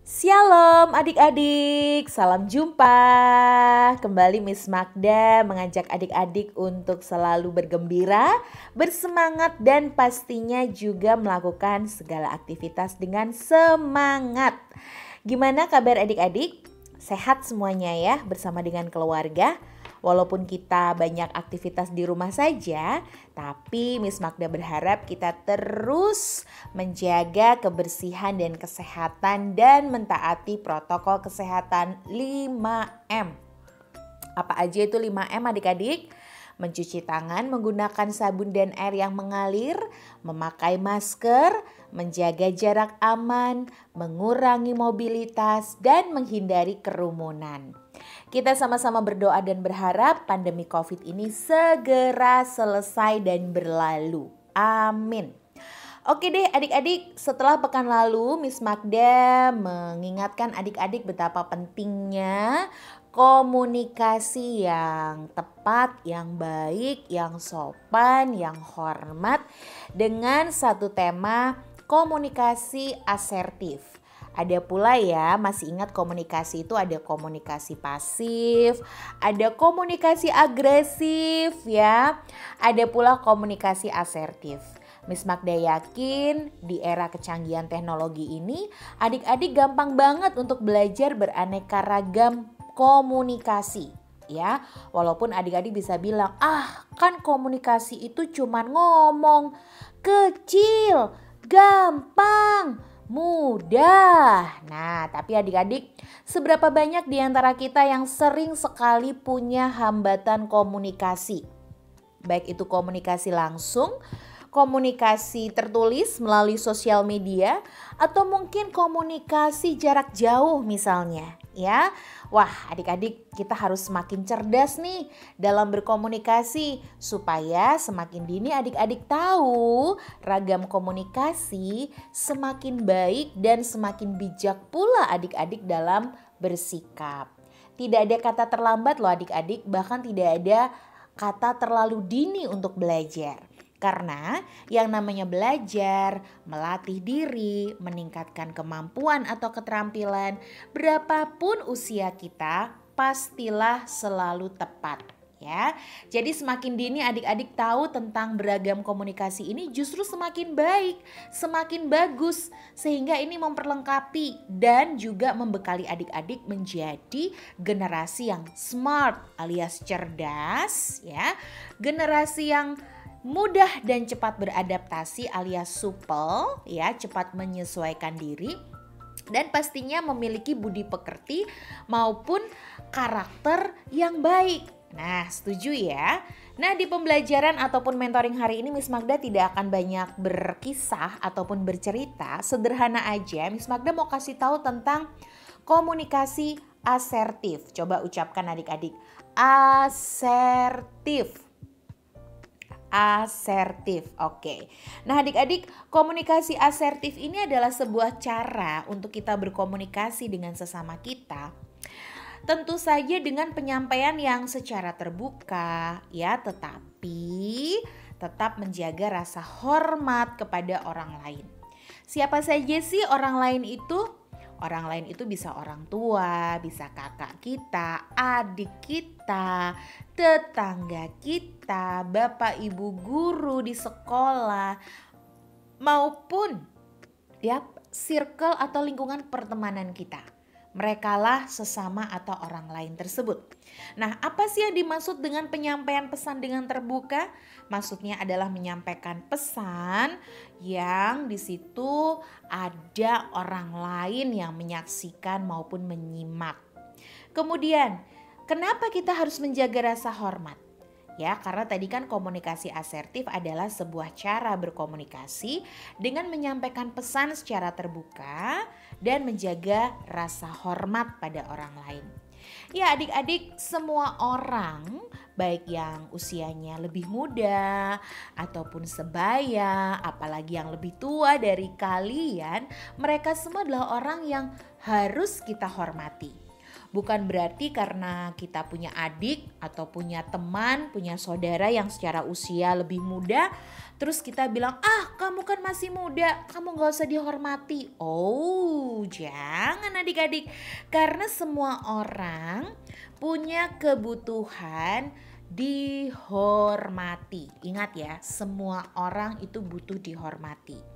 Shalom adik-adik, salam jumpa. Kembali Miss Magda mengajak adik-adik untuk selalu bergembira, bersemangat dan pastinya juga melakukan segala aktivitas dengan semangat. Gimana kabar adik-adik? Sehat semuanya ya bersama dengan keluarga? Walaupun kita banyak aktivitas di rumah saja, tapi Miss Magda berharap kita terus menjaga kebersihan dan kesehatan dan mentaati protokol kesehatan 5M. Apa aja itu 5M adik-adik? Mencuci tangan menggunakan sabun dan air yang mengalir, memakai masker, menjaga jarak aman, mengurangi mobilitas, dan menghindari kerumunan. Kita sama-sama berdoa dan berharap pandemi COVID ini segera selesai dan berlalu. Amin. Oke deh adik-adik, setelah pekan lalu Miss Magda mengingatkan adik-adik betapa pentingnya komunikasi yang tepat, yang baik, yang sopan, yang hormat dengan satu tema komunikasi asertif. Ada pula ya, masih ingat komunikasi itu ada komunikasi pasif, ada komunikasi agresif ya, ada pula komunikasi asertif. Miss Magda yakin di era kecanggihan teknologi ini adik-adik gampang banget untuk belajar beraneka ragam komunikasi ya. Walaupun adik-adik bisa bilang, kan komunikasi itu cuman ngomong, kecil, gampang, mudah. Nah, tapi adik-adik, seberapa banyak di antara kita yang sering sekali punya hambatan komunikasi? Baik itu komunikasi langsung, komunikasi tertulis melalui sosial media, atau mungkin komunikasi jarak jauh misalnya ya. Wah adik-adik, kita harus semakin cerdas nih dalam berkomunikasi supaya semakin dini adik-adik tahu ragam komunikasi, semakin baik dan semakin bijak pula adik-adik dalam bersikap. Tidak ada kata terlambat loh adik-adik, bahkan tidak ada kata terlalu dini untuk belajar. Karena yang namanya belajar, melatih diri, meningkatkan kemampuan atau keterampilan, berapapun usia kita, pastilah selalu tepat. Ya, jadi semakin dini adik-adik tahu tentang beragam komunikasi ini justru semakin baik, semakin bagus, sehingga ini memperlengkapi dan juga membekali adik-adik menjadi generasi yang smart alias cerdas, ya, generasi yang mudah dan cepat beradaptasi alias supel ya, cepat menyesuaikan diri dan pastinya memiliki budi pekerti maupun karakter yang baik. Nah, setuju ya? Nah, di pembelajaran ataupun mentoring hari ini Miss Magda tidak akan banyak berkisah ataupun bercerita, sederhana aja Miss Magda mau kasih tahu tentang komunikasi asertif. Coba ucapkan adik-adik, asertif. Asertif, oke. Nah adik-adik, komunikasi asertif ini adalah sebuah cara untuk kita berkomunikasi dengan sesama kita. Tentu saja dengan penyampaian yang secara terbuka ya, tetapi tetap menjaga rasa hormat kepada orang lain. Siapa saja sih orang lain itu? Orang lain itu bisa orang tua, bisa kakak kita, adik kita, tetangga kita, bapak ibu guru di sekolah, maupun ya circle atau lingkungan pertemanan kita. Merekalah sesama atau orang lain tersebut. Nah, apa sih yang dimaksud dengan penyampaian pesan dengan terbuka? Maksudnya adalah menyampaikan pesan yang di situ ada orang lain yang menyaksikan maupun menyimak. Kemudian, kenapa kita harus menjaga rasa hormat? Ya, karena tadi kan komunikasi asertif adalah sebuah cara berkomunikasi dengan menyampaikan pesan secara terbuka dan menjaga rasa hormat pada orang lain. Ya adik-adik, semua orang baik yang usianya lebih muda ataupun sebaya, apalagi yang lebih tua dari kalian, mereka semua adalah orang yang harus kita hormati. Bukan berarti karena kita punya adik atau punya teman, punya saudara yang secara usia lebih muda, terus kita bilang, kamu kan masih muda, kamu gak usah dihormati. Oh, jangan adik-adik. Karena semua orang punya kebutuhan dihormati. Ingat ya, semua orang itu butuh dihormati.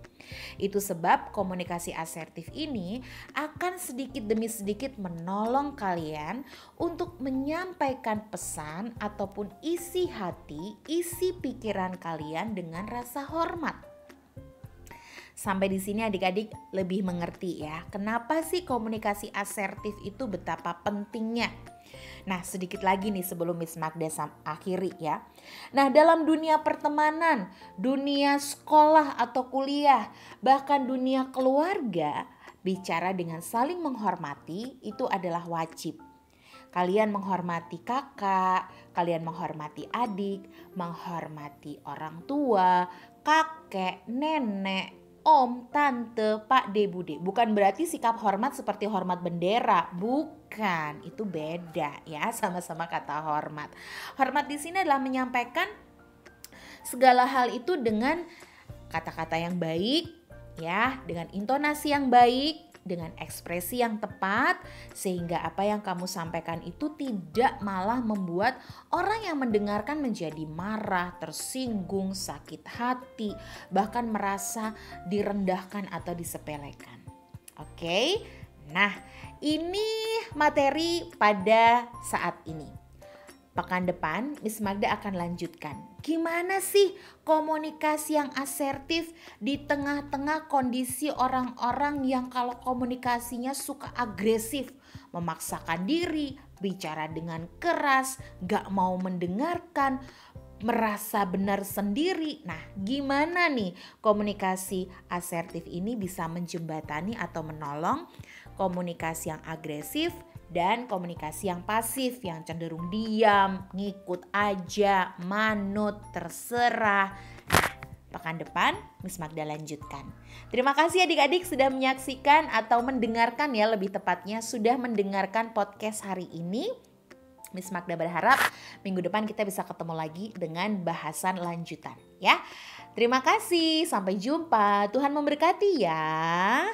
Itu sebab komunikasi asertif ini akan sedikit demi sedikit menolong kalian untuk menyampaikan pesan ataupun isi hati, isi pikiran kalian dengan rasa hormat. Sampai di sini adik-adik lebih mengerti ya, kenapa sih komunikasi asertif itu betapa pentingnya. Nah, sedikit lagi nih sebelum Miss Magda akhiri ya. Nah, dalam dunia pertemanan, dunia sekolah atau kuliah, bahkan dunia keluarga, bicara dengan saling menghormati itu adalah wajib. Kalian menghormati kakak, kalian menghormati adik, menghormati orang tua, kakek, nenek, om, tante, pak, de, bude. Bukan berarti sikap hormat seperti hormat bendera, bukan. Itu beda ya, sama-sama kata hormat. Hormat di sini adalah menyampaikan segala hal itu dengan kata-kata yang baik, ya, dengan intonasi yang baik, dengan ekspresi yang tepat, sehingga apa yang kamu sampaikan itu tidak malah membuat orang yang mendengarkan menjadi marah, tersinggung, sakit hati, bahkan merasa direndahkan atau disepelekan. Oke, nah ini materi pada saat ini. Pekan depan Miss Magda akan lanjutkan. Gimana sih komunikasi yang asertif di tengah-tengah kondisi orang-orang yang kalau komunikasinya suka agresif, memaksakan diri, bicara dengan keras, gak mau mendengarkan, merasa benar sendiri. Nah, gimana nih komunikasi asertif ini bisa menjembatani atau menolong komunikasi yang agresif dan komunikasi yang pasif, yang cenderung diam, ngikut aja, manut, terserah. Nah, pekan depan Miss Magda lanjutkan. Terima kasih adik-adik sudah menyaksikan atau mendengarkan ya, lebih tepatnya sudah mendengarkan podcast hari ini. Miss Magda berharap minggu depan kita bisa ketemu lagi dengan bahasan lanjutan ya. Terima kasih, sampai jumpa. Tuhan memberkati ya.